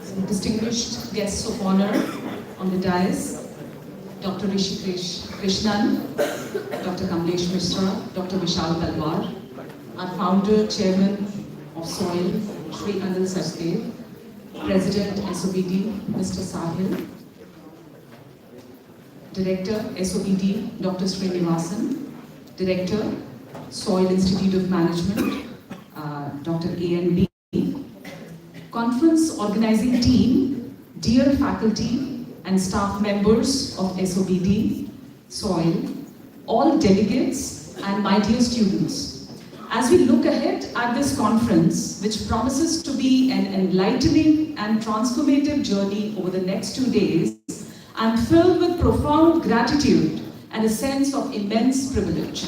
Some distinguished guests of honor on the dais, Dr. Rishikesh Krishnan, Dr. Kamlesh Mishra, Dr. Vishal Talwar, our founder, chairman of SOIL, Shri Anil Sachdev, President SOBD, Mr. Sahil, Director SOBD, Dr. Srinivasan, Director SOIL Institute of Management, Dr. A.N.B. Conference organizing team, dear faculty and staff members of SOBD, SOIL, all delegates and my dear students. As we look ahead at this conference, which promises to be an enlightening and transformative journey over the next 2 days, I'm filled with profound gratitude and a sense of immense privilege.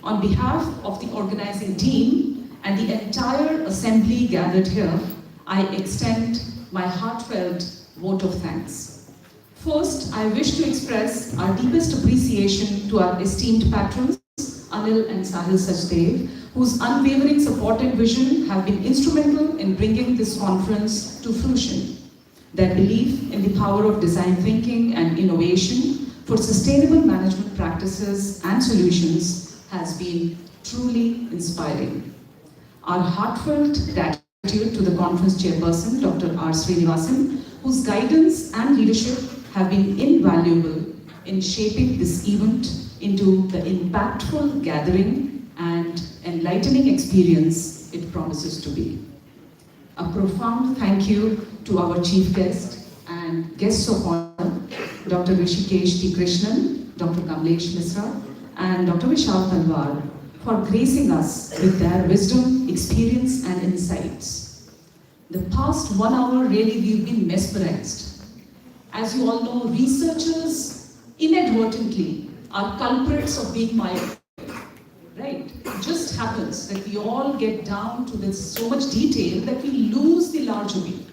On behalf of the organizing team and the entire assembly gathered here, I extend my heartfelt vote of thanks. First, I wish to express our deepest appreciation to our esteemed patrons, Anil and Sahil Sachdev, whose unwavering support and vision have been instrumental in bringing this conference to fruition. Their belief in the power of design thinking and innovation for sustainable management practices and solutions has been truly inspiring. Our heartfelt gratitude to the conference chairperson, Dr. R. Srinivasan, whose guidance and leadership have been invaluable in shaping this event into the impactful gathering and enlightening experience it promises to be. A profound thank you to our chief guest and guests of honor, Dr. Rishikesh T. Krishnan, Dr. Kamlesh Mishra, and Dr. Vishal Talwar for gracing us with their wisdom, experience, and insights. The past 1 hour, really, we've been mesmerized. As you all know, researchers inadvertently are culprits of being myopic, right? It just happens that we all get down to this so much detail that we lose the larger view,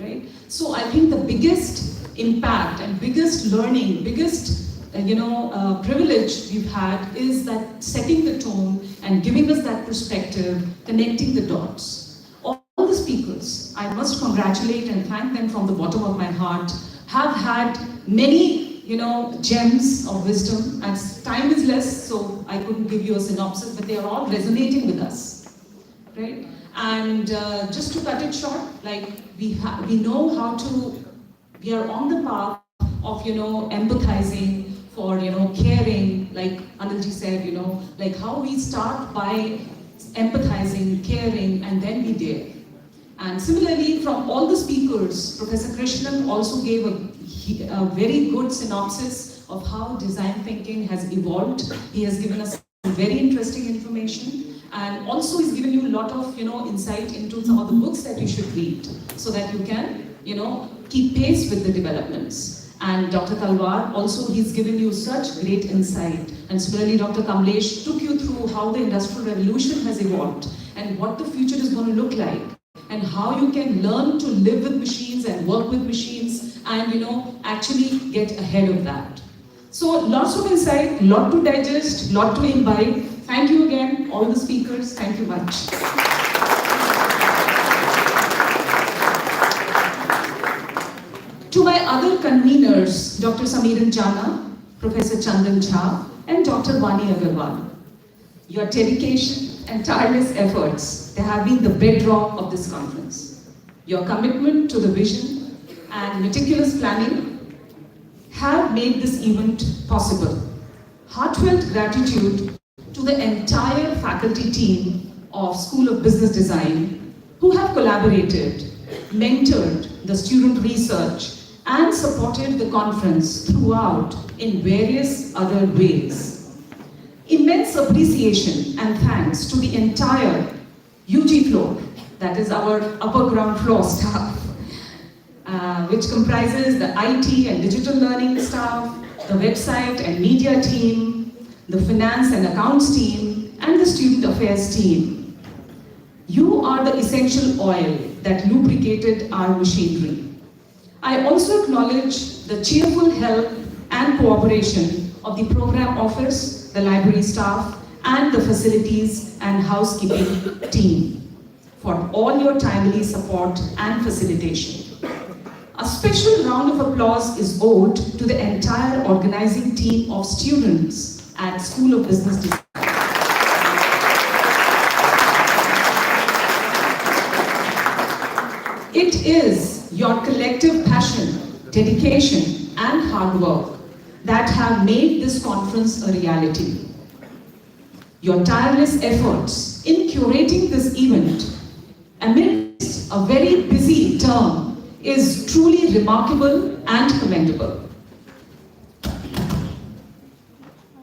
right? So I think the biggest impact and biggest learning, biggest privilege we've had is that setting the tone and giving us that perspective, connecting the dots. All the speakers, I must congratulate and thank them from the bottom of my heart, have had many gems of wisdom. As time is less, so I couldn't give you a synopsis, but they are all resonating with us, right? And just to cut it short, like we know how to, we are on the path of empathizing, for caring, like Anilji said, like how we start by empathizing, caring, and then we dare. And similarly, from all the speakers, Professor Krishnan also gave a very good synopsis of how design thinking has evolved. He has given us some very interesting information, and also he's given you a lot of insight into some of the books that you should read, so that you can keep pace with the developments. And Dr. Talwar also, he's given you such great insight. And similarly, Dr. Kamlesh took you through how the Industrial Revolution has evolved and what the future is going to look like, and how you can learn to live with machines and work with machines and actually get ahead of that. So lots of insight, lot to digest, lot to imbibe. Thank you again, all the speakers. Thank you much. To my other conveners, Dr. Samiran Jana, Professor Chandan Jha, and Dr. Vani Agarwal, your dedication and tireless efforts, they have been the bedrock of this conference. Your commitment to the vision and meticulous planning have made this event possible. Heartfelt gratitude to the entire faculty team of School of Business Design who have collaborated, mentored the student research, and supported the conference throughout in various other ways. Immense appreciation and thanks to the entire UG floor, that is our upper ground floor staff, which comprises the IT and digital learning staff, the website and media team, the finance and accounts team, and the student affairs team. You are the essential oil that lubricated our machinery. I also acknowledge the cheerful help and cooperation of the program office, the library staff, and the facilities and housekeeping team for all your timely support and facilitation. A special round of applause is owed to the entire organizing team of students at School of Business Design. It is your collective passion, dedication, and hard work that have made this conference a reality. Your tireless efforts in curating this event amidst a very busy term is truly remarkable and commendable.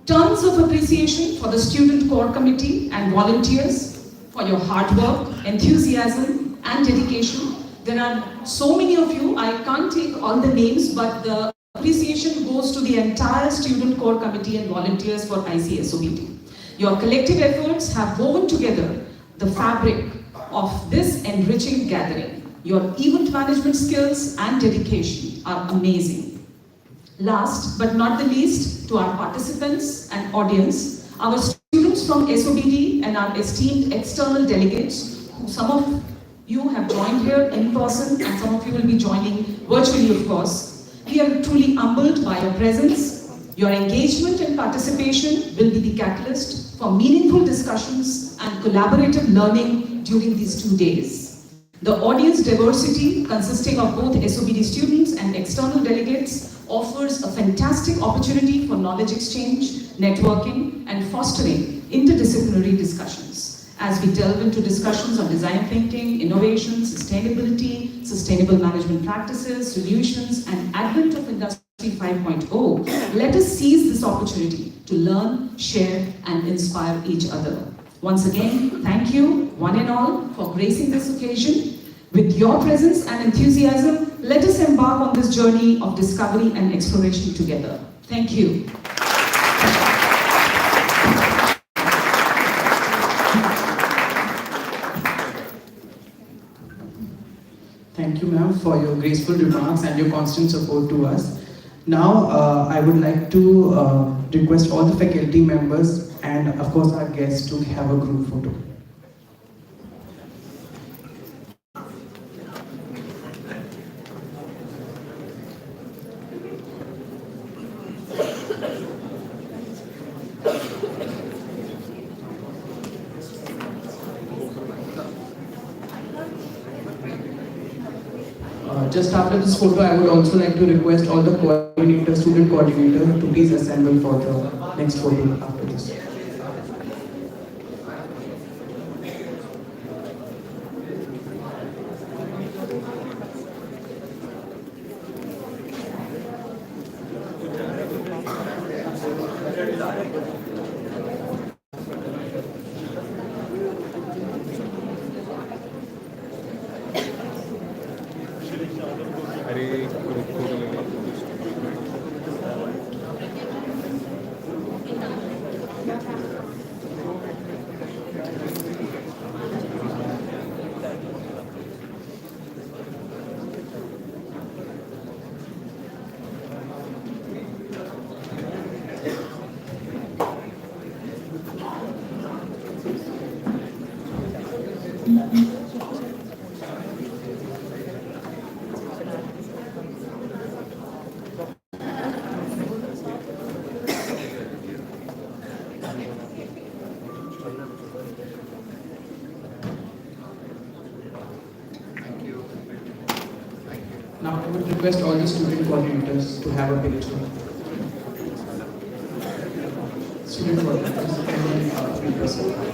Tons of appreciation for the Student Core Committee and volunteers for your hard work, enthusiasm, and dedication. There are so many of you, I can't take all the names, but the appreciation goes to the entire Student Core Committee and volunteers for ICSOBD. Your collective efforts have woven together the fabric of this enriching gathering. Your event management skills and dedication are amazing. Last but not the least, to our participants and audience, our students from SOBD and our esteemed external delegates, who some of you have joined here in person and some of you will be joining virtually, of course. We are truly humbled by your presence. Your engagement and participation will be the catalyst for meaningful discussions and collaborative learning during these 2 days. The audience diversity, consisting of both SOBD students and external delegates, offers a fantastic opportunity for knowledge exchange, networking, and fostering interdisciplinary discussions as we delve into discussions on design thinking, innovation, sustainability, sustainable management practices, solutions, and advent of Industry 5.0. Let us seize this opportunity to learn, share, and inspire each other. Once again, thank you, one and all, for gracing this occasion. With your presence and enthusiasm, let us embark on this journey of discovery and exploration together. Thank you. Thank you, ma'am, for your graceful remarks and your constant support to us. Now, I would like to request all the faculty members and of course our guests to have a group photo. Just after this photo, I would also like to request all the coordinator, student coordinator to please assemble for the next photo after this. Now I would request all the student coordinators to have a picture. Student coordinators and then represent.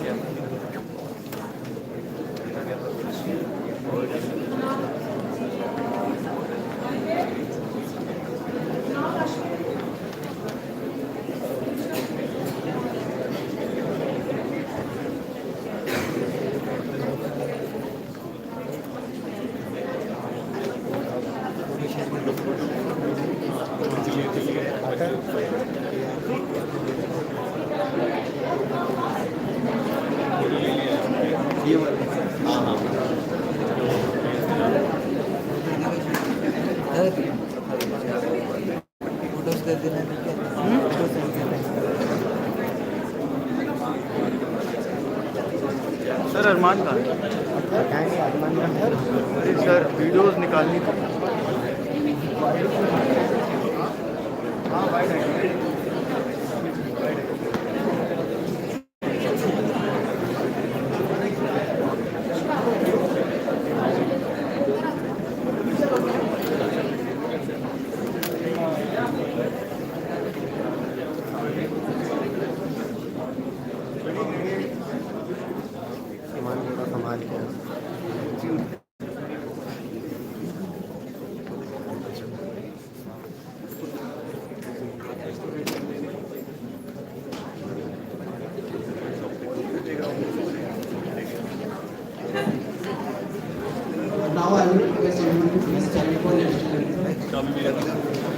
Sir Arman का अरे sir videos निकालनी थी हाँ भाई Now I would request everyone to please stand for national anthem.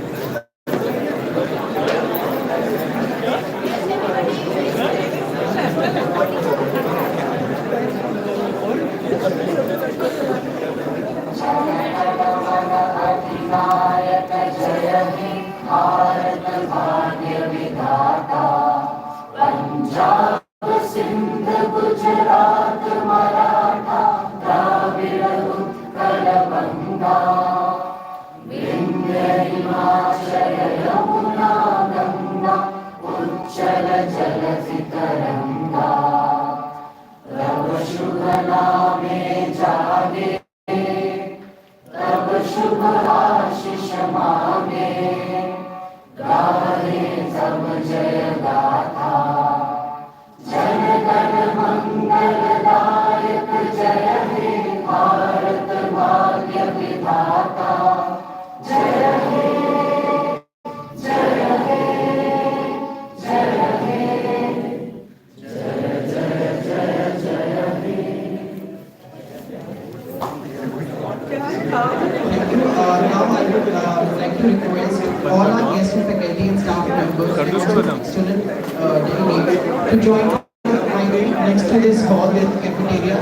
Now I would like to request all our guests and faculty and staff members and student delegates to join next to this hall with cafeteria.